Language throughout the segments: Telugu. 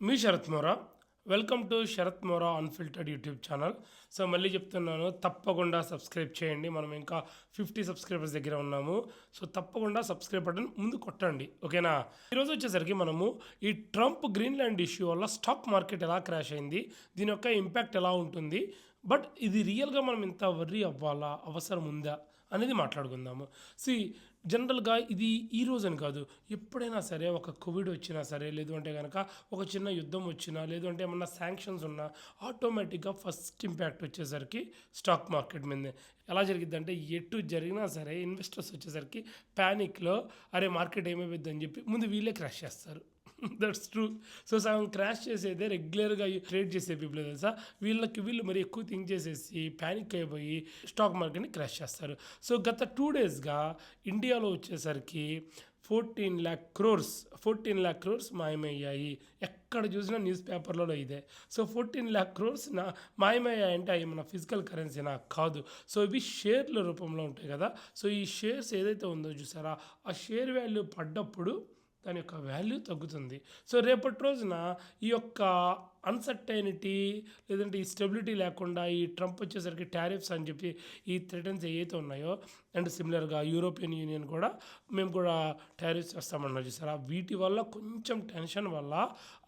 Me Sharath Mora. Welcome to Sharath Mora unfiltered YouTube channel. So మళ్ళీ చెప్తున్నాను, తప్పకుండా సబ్స్క్రైబ్ చేయండి. మనం ఇంకా 50 సబ్స్క్రైబర్స్ దగ్గర ఉన్నాము. సో తప్పకుండా సబ్స్క్రైబ్ బటన్ ముందు కొట్టండి, ఓకేనా? ఈరోజు వచ్చేసరికి మనము ఈ ట్రంప్ గ్రీన్లాండ్ ఇష్యూ వల్ల స్టాక్ మార్కెట్ ఎలా క్రాష్ అయింది, దీని యొక్క ఇంపాక్ట్ ఎలా ఉంటుంది, బట్ ఇది రియల్గా మనం ఇంత వర్రీ అవ్వాలా, అవసరం ఉందా అనేది మాట్లాడుకుందాము. సి జనరల్గా ఇది ఈ రోజు అని కాదు, ఎప్పుడైనా సరే ఒక కోవిడ్ వచ్చినా సరే, లేదు అంటే కనుక ఒక చిన్న యుద్ధం వచ్చినా, లేదు అంటే ఏమన్నా శాంక్షన్స్ ఉన్నా, ఆటోమేటిక్గా ఫస్ట్ ఇంపాక్ట్ వచ్చేసరికి స్టాక్ మార్కెట్ మీదే. ఎలా జరిగిద్దంటే ఎటు జరిగినా సరే ఇన్వెస్టర్స్ వచ్చేసరికి ప్యానిక్లో అరే మార్కెట్ ఏమైపోద్ది అని చెప్పి ముందు వీళ్ళే క్రాష్ చేస్తారు. That's true. సో సగం క్రాష్ చేసేదే రెగ్యులర్గా ట్రేడ్ చేసే పీపుల్ తెలుసా, వీళ్ళు మరి ఎక్కువ థింక్ చేసేసి ప్యానిక్ అయిపోయి స్టాక్ మార్కెట్ని క్రాష్ చేస్తారు. సో గత 2 డేస్గా ఇండియాలో వచ్చేసరికి 14 lakh crores మాయమయ్యాయి. ఎక్కడ చూసినా న్యూస్ పేపర్లలో ఇదే. సో 14 lakh crores మాయమయ్యాయి అంటే అవి మన ఫిజికల్ కరెన్సీనా? కాదు. సో ఇవి షేర్ల రూపంలో ఉంటాయి కదా. సో ఈ షేర్స్ ఏదైతే ఉందో చూసారా, ఆ షేర్ వాల్యూ పడ్డప్పుడు దాని యొక్క వాల్యూ తగ్గుతుంది. సో రేపటి రోజున ఈ యొక్క అన్సర్టైనిటీ, లేదంటే ఈ స్టెబిలిటీ లేకుండా ఈ ట్రంప్ వచ్చేసరికి టారిఫ్స్ అని చెప్పి ఈ థ్రెటన్స్ ఏవైతే ఉన్నాయో, అండ్ సిమిలర్గా యూరోపియన్ యూనియన్ కూడా మేము కూడా టారిఫ్స్ వేస్తామన్నారు చూసారా, వీటి వల్ల కొంచెం టెన్షన్ వల్ల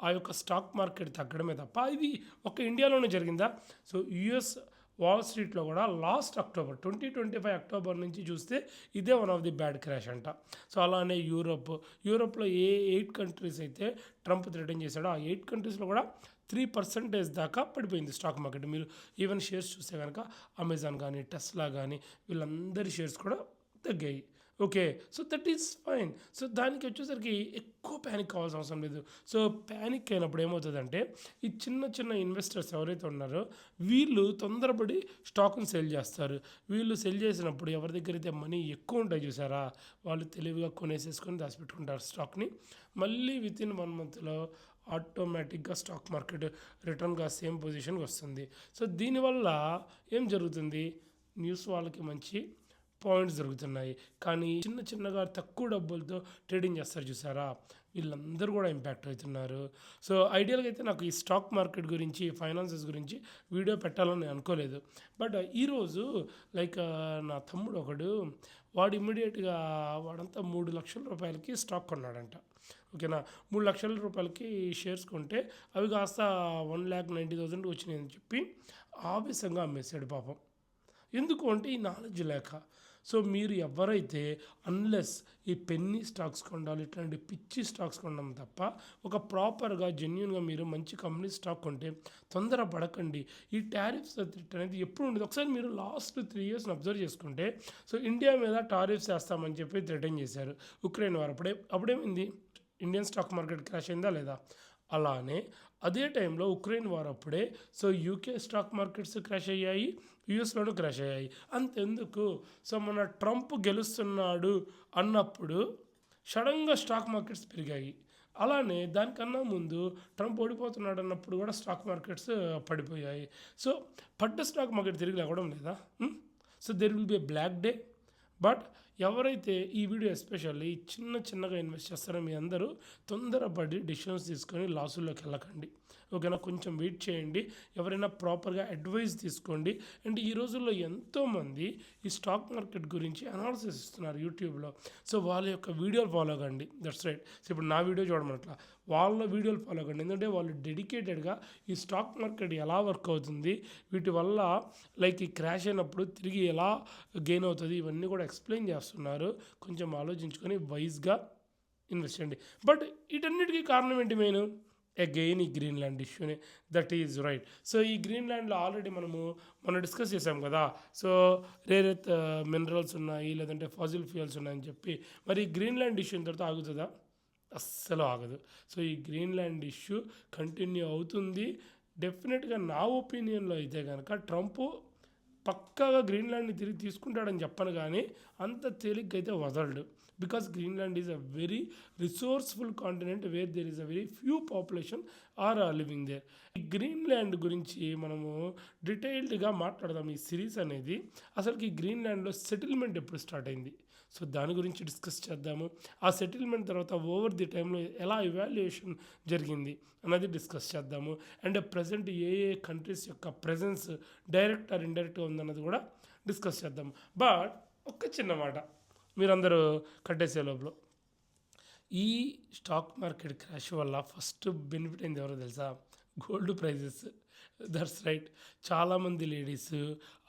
ఆ యొక్క స్టాక్ మార్కెట్ తగ్గడమే తప్ప ఇది ఒక ఇండియాలోనే జరిగిందా? సో యుఎస్ వాల్ స్ట్రీట్లో కూడా లాస్ట్ అక్టోబర్ 2025 అక్టోబర్ నుంచి చూస్తే ఇదే one of the bad crash అంట. సో అలానే యూరోప్లో ఏ 8 కంట్రీస్ అయితే ట్రంప్ థ్రెటన్ చేశాడో ఆ 8 కంట్రీస్లో కూడా 3% దాకా పడిపోయింది స్టాక్ మార్కెట్. మీరు ఈవెన్ షేర్స్ చూస్తే కనుక అమెజాన్ కానీ, టెస్లా కానీ, వీళ్ళందరి షేర్స్ కూడా తగ్గాయి. Okay, so that is fine. So దానికి వచ్చేసరికి ఎక్కువ ప్యానిక్ కావాల్సిన అవసరం లేదు. సో ప్యానిక్ అయినప్పుడు ఏమవుతుందంటే, ఈ చిన్న చిన్న ఇన్వెస్టర్స్ ఎవరైతే ఉన్నారో వీళ్ళు తొందరపడి స్టాక్ని సెల్ చేస్తారు. వీళ్ళు సెల్ చేసినప్పుడు ఎవరి దగ్గర అయితే మనీ ఎక్కువ ఉంటాయి చూసారా, వాళ్ళు తెలివిగా కొనేసేసుకొని దాచిపెట్టుకుంటారు స్టాక్ని. మళ్ళీ వితిన్ 1 monthలో ఆటోమేటిక్గా స్టాక్ మార్కెట్ రిటర్న్గా సేమ్ పొజిషన్కి వస్తుంది. సో దీనివల్ల ఏం జరుగుతుంది, న్యూస్ వాళ్ళకి మంచి పాయింట్స్ దొరుకుతున్నాయి. కానీ చిన్నగా తక్కువ డబ్బులతో ట్రేడింగ్ చేస్తారు చూసారా, వీళ్ళందరూ కూడా ఇంపాక్ట్ అవుతున్నారు. సో ఐడియల్గా అయితే నాకు ఈ స్టాక్ మార్కెట్ గురించి, ఫైనాన్సెస్ గురించి వీడియో పెట్టాలని నేను అనుకోలేదు. బట్ ఈరోజు నా తమ్ముడు ఒకడు, వాడు ఇమ్మీడియట్గా వాడంతా 3 లక్షల రూపాయలకి స్టాక్ కొన్నాడంట. ఓకేనా, 3 లక్షల రూపాయలకి షేర్స్ కొంటే అవి కాస్త 1,90,000 వచ్చినాయని చెప్పి ఆవేశంగా అమ్మేశాడు పాపం. ఎందుకు అంటే ఈ నాలెడ్జ్ లేక. సో మీరు ఎవరైతే అన్లెస్ ఈ పెన్నీ స్టాక్స్ కొండాలి, ఇట్లాంటి పిచ్చి స్టాక్స్ కొనడం తప్ప ఒక ప్రాపర్గా జెన్యున్గా మీరు మంచి కంపెనీ స్టాక్ కొంటే తొందర పడకండి. ఈ టారిఫ్స్ అనేది ఎప్పుడు ఉండదు. ఒకసారి మీరు లాస్ట్ 3 years అబ్జర్వ్ చేసుకుంటే, సో ఇండియా మీద టారిఫ్స్ వేస్తామని చెప్పి థ్రెటన్ చేశారు ఉక్రెయిన్ వారు. అప్పుడేమైంది, ఇండియన్ స్టాక్ మార్కెట్ క్రాష్ అయిందా లేదా? అలానే అదే టైంలో ఉక్రెయిన్ వార్ అప్పుడే so UK stock markets crash అయ్యాయి, యూఎస్లోనూ క్రాష్ అయ్యాయి. అంతెందుకు, సో మన ట్రంప్ గెలుస్తున్నాడు అన్నప్పుడు సడన్గా స్టాక్ మార్కెట్స్ పెరిగాయి. అలానే దానికన్నా ముందు ట్రంప్ ఓడిపోతున్నాడు అన్నప్పుడు కూడా స్టాక్ మార్కెట్స్ పడిపోయాయి. సో పడ్డ స్టాక్ మార్కెట్ తిరిగి లేవడం లేదా? So there will be a black day. But ఎవరైతే ఈ వీడియో ఎస్పెషల్లీ చిన్నగా ఇన్వెస్ట్ చేస్తారో మీ అందరూ తొందరపడి డిసిషన్స్ తీసుకొని లాసుల్లోకి వెళ్ళకండి, ఓకేనా? కొంచెం వెయిట్ చేయండి, ఎవరైనా ప్రాపర్గా అడ్వైస్ తీసుకోండి. అండ్ ఈ రోజుల్లో ఎంతోమంది ఈ స్టాక్ మార్కెట్ గురించి అనాలిసిస్ ఇస్తున్నారు యూట్యూబ్లో. సో వాళ్ళ యొక్క వీడియోలు ఫాలో కండి. That's right. సో ఇప్పుడు నా వీడియో చూడమట్లా, వాళ్ళ వీడియోలు ఫాలో కండి. ఎందుకంటే వాళ్ళు డెడికేటెడ్గా ఈ స్టాక్ మార్కెట్ ఎలా వర్క్ అవుతుంది, వీటి వల్ల ఈ క్రాష్ అయినప్పుడు తిరిగి ఎలా గెయిన్ అవుతుంది, ఇవన్నీ కూడా ఎక్స్ప్లెయిన్ చేస్తున్నారు. కొంచెం ఆలోచించుకొని వైజ్గా ఇన్వెస్ట్ చేయండి. బట్ వీటన్నిటికీ కారణం ఏంటి మెయిన్? అగైన్ ఈ గ్రీన్లాండ్ ఇష్యూనే. That is right. సో ఈ గ్రీన్లాండ్లో ఆల్రెడీ మనం డిస్కస్ చేసాం కదా. సో రేర్ ఎర్త్ మినరల్స్ ఉన్నాయి, లేదంటే ఫాజిల్ ఫ్యూయల్స్ ఉన్నాయని చెప్పి. మరి గ్రీన్లాండ్ ఇష్యూ తర్వాత ఆగుతుందా? అస్సలు ఆగదు. సో ఈ గ్రీన్లాండ్ ఇష్యూ కంటిన్యూ అవుతుంది డెఫినెట్గా. నా ఒపీనియన్లో అయితే కనుక ట్రంప్ పక్కాగా గ్రీన్లాండ్ని తిరిగి తీసుకుంటాడని చెప్పను, కానీ అంత తేలిగ్గా అయితే వదలడు. Because Greenland is a very resourceful continent where there is a very few population are living there. ఈ గ్రీన్లాండ్ గురించి మనము డీటెయిల్డ్గా మాట్లాడదాం ఈ సిరీస్ అనేది. అసలుకి ఈ గ్రీన్లాండ్లో సెటిల్మెంట్ ఎప్పుడు స్టార్ట్ అయింది? సో దాని గురించి డిస్కస్ చేద్దాము. ఆ సెటిల్మెంట్ తర్వాత ఓవర్ ది టైంలో ఎలా ఇవాల్యుయేషన్ జరిగింది అన్నది డిస్కస్ చేద్దాము. And present A A countries యొక్క ప్రెజెన్స్ డైరెక్ట్ ఆర్ ఇండైరెక్ట్గా ఉందన్నది కూడా డిస్కస్ చేద్దాం. బట్ ఒక్క చిన్న మాట మీరందరూ కట్టేసే లోపల, ఈ స్టాక్ మార్కెట్ క్రాష్ వల్ల ఫస్ట్ బెనిఫిట్ అయింది ఎవరో తెలుసా? Gold prices. That's right. చాలామంది లేడీస్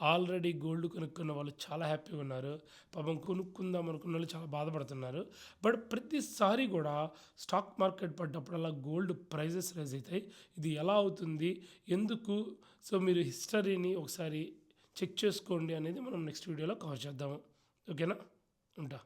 ఆల్రెడీ గోల్డ్ కొనుక్కున్న వాళ్ళు చాలా హ్యాపీగా ఉన్నారు. పాపం కొనుక్కుందాం అనుకున్న వాళ్ళు చాలా బాధపడుతున్నారు. బట్ ప్రతిసారి కూడా స్టాక్ మార్కెట్ పడ్డప్పుడల్లా గోల్డ్ ప్రైజెస్ రైజ్ అవుతాయి. ఇది ఎలా అవుతుంది, ఎందుకు? సో మీరు హిస్టరీని ఒకసారి చెక్ చేసుకోండి అనేది మనం నెక్స్ట్ వీడియోలో కవర్ చేద్దాము. ఓకేనా? ఉంటా.